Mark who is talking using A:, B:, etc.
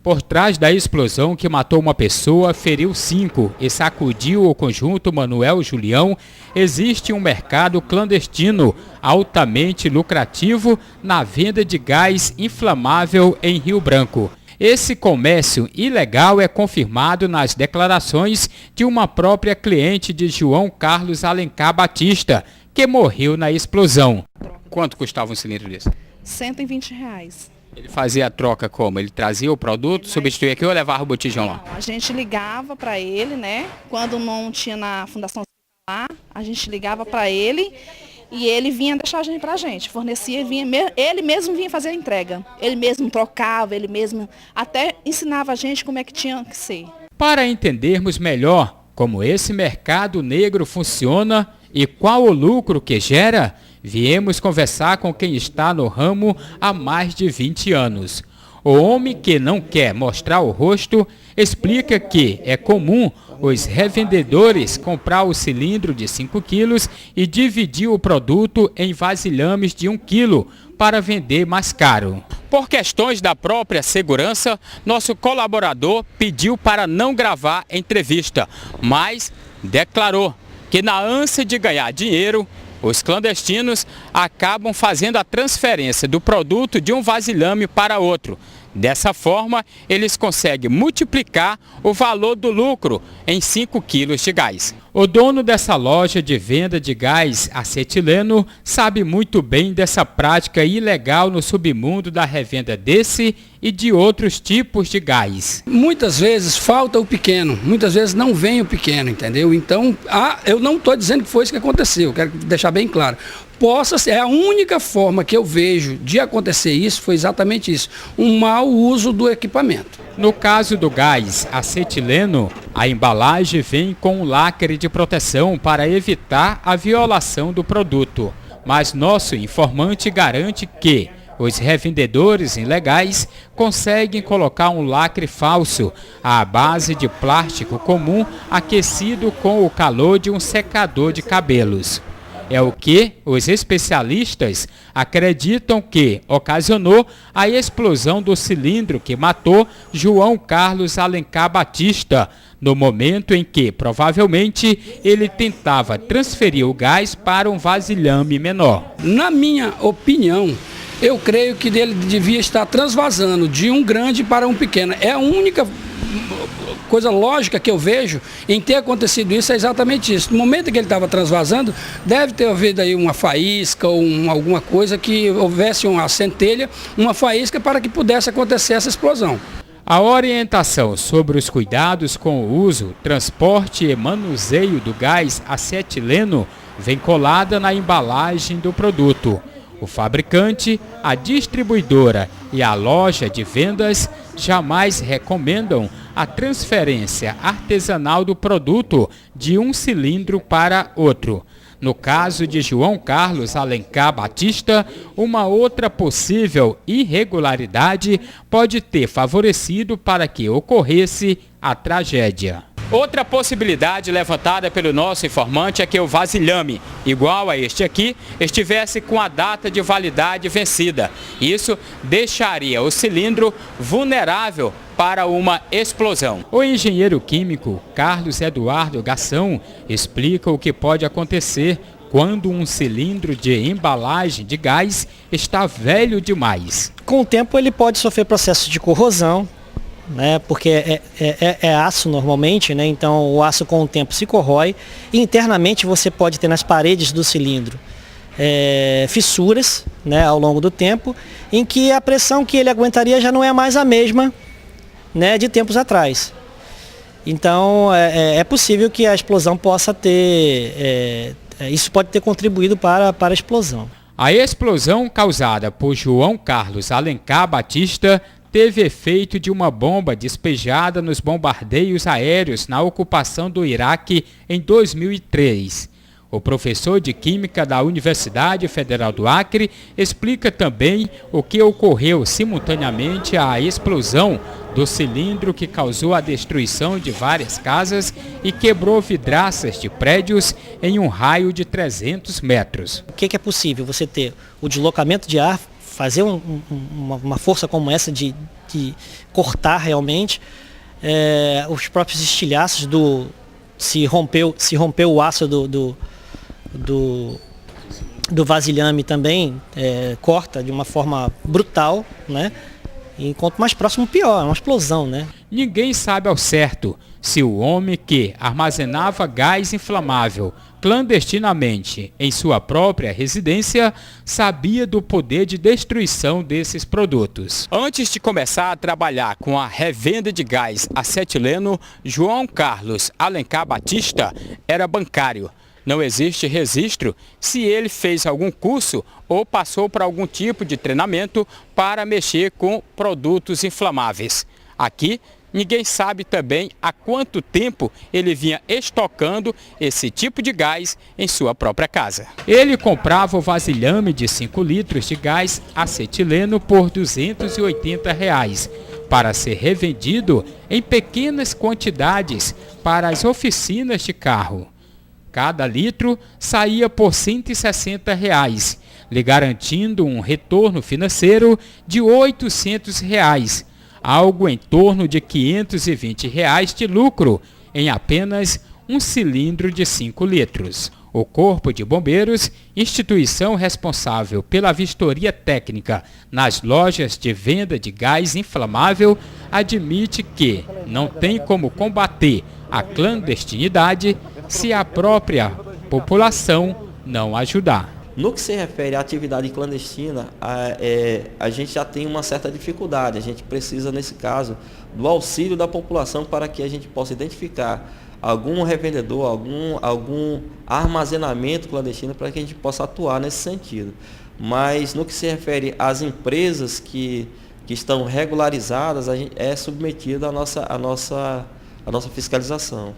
A: Por trás da explosão que matou uma pessoa, feriu 5 e sacudiu o conjunto Manuel Julião, existe um mercado clandestino altamente lucrativo na venda de gás inflamável em Rio Branco. Esse comércio ilegal é confirmado nas declarações de uma própria cliente de João Carlos Alencar Batista, que morreu na explosão. Quanto custava um cilindro desse?
B: R$ 120.
A: Ele fazia a troca como? Ele trazia o produto, substituía aqui ou levava o botijão lá?
B: Não, a gente ligava para ele, né? Quando não tinha na Fundação lá, a gente ligava para ele e ele vinha deixar a gente pra gente. Fornecia, ele mesmo vinha fazer a entrega. Ele mesmo trocava, ele mesmo até ensinava a gente como é que tinha que ser.
A: Para entendermos melhor como esse mercado negro funciona e qual o lucro que gera, viemos conversar com quem está no ramo há mais de 20 anos. O homem que não quer mostrar o rosto explica que é comum os revendedores comprar o cilindro de 5 quilos e dividir o produto em vasilhames de 1 quilo para vender mais caro. Por questões da própria segurança, nosso colaborador pediu para não gravar entrevista, mas declarou que na ânsia de ganhar dinheiro, os clandestinos acabam fazendo a transferência do produto de um vasilhame para outro. Dessa forma, eles conseguem multiplicar o valor do lucro em 5 quilos de gás. O dono dessa loja de venda de gás acetileno sabe muito bem dessa prática ilegal no submundo da revenda desse e de outros tipos de gás.
C: Muitas vezes falta o pequeno, muitas vezes não vem o pequeno, entendeu? Então, eu não estou dizendo que foi isso que aconteceu, quero deixar bem claro. Possa ser, a única forma que eu vejo de acontecer isso foi exatamente isso, um mau uso do equipamento.
A: No caso do gás acetileno, a embalagem vem com um lacre de proteção para evitar a violação do produto. Mas nosso informante garante que os revendedores ilegais conseguem colocar um lacre falso à base de plástico comum aquecido com o calor de um secador de cabelos. É o que os especialistas acreditam que ocasionou a explosão do cilindro que matou João Carlos Alencar Batista, no momento em que, provavelmente, ele tentava transferir o gás para um vasilhame menor.
C: Na minha opinião, eu creio que ele devia estar transvasando de um grande para um pequeno. É a única coisa lógica que eu vejo em ter acontecido isso, é exatamente isso. No momento que ele estava transvasando, deve ter havido aí uma faísca ou alguma coisa que houvesse uma centelha, uma faísca para que pudesse acontecer essa explosão.
A: A orientação sobre os cuidados com o uso, transporte e manuseio do gás acetileno vem colada na embalagem do produto. O fabricante, a distribuidora e a loja de vendas jamais recomendam a transferência artesanal do produto de um cilindro para outro. No caso de João Carlos Alencar Batista, uma outra possível irregularidade pode ter favorecido para que ocorresse a tragédia. Outra possibilidade levantada pelo nosso informante é que o vasilhame, igual a este aqui, estivesse com a data de validade vencida. Isso deixaria o cilindro vulnerável para uma explosão. O engenheiro químico Carlos Eduardo Gação explica o que pode acontecer quando um cilindro de embalagem de gás está velho demais.
D: Com o tempo ele pode sofrer processo de corrosão, né, porque é aço normalmente, né, então o aço com o tempo se corrói. Internamente você pode ter nas paredes do cilindro fissuras, né, ao longo do tempo, em que a pressão que ele aguentaria já não é mais a mesma, né, de tempos atrás. Então é possível que a explosão possa ter, isso pode ter contribuído para a explosão.
A: A explosão causada por João Carlos Alencar Batista teve efeito de uma bomba despejada nos bombardeios aéreos na ocupação do Iraque em 2003. O professor de Química da Universidade Federal do Acre explica também o que ocorreu simultaneamente à explosão do cilindro que causou a destruição de várias casas e quebrou vidraças de prédios em um raio de 300 metros.
D: O que é possível? Você ter o deslocamento de ar fazer uma força como essa de cortar realmente, os próprios estilhaços se rompeu o aço do vasilhame também, corta de uma forma brutal, né? E quanto mais próximo, pior, é uma explosão, né?
A: Ninguém sabe ao certo se o homem que armazenava gás inflamável clandestinamente em sua própria residência sabia do poder de destruição desses produtos. Antes de começar a trabalhar com a revenda de gás acetileno, João Carlos Alencar Batista era bancário. Não existe registro se ele fez algum curso ou passou por algum tipo de treinamento para mexer com produtos inflamáveis. Aqui, ninguém sabe também há quanto tempo ele vinha estocando esse tipo de gás em sua própria casa. Ele comprava o vasilhame de 5 litros de gás acetileno por R$ 280 para ser revendido em pequenas quantidades para as oficinas de carro. Cada litro saía por R$ 160, lhe garantindo um retorno financeiro de R$ 800, algo em torno de R$ 520 de lucro em apenas um cilindro de 5 litros. O Corpo de Bombeiros, instituição responsável pela vistoria técnica nas lojas de venda de gás inflamável, admite que não tem como combater a clandestinidade se a própria população não ajudar.
E: No que se refere à atividade clandestina, a gente já tem uma certa dificuldade. A gente precisa, nesse caso, do auxílio da população para que a gente possa identificar algum revendedor, algum armazenamento clandestino para que a gente possa atuar nesse sentido. Mas no que se refere às empresas que estão regularizadas, a gente é submetido à nossa fiscalização.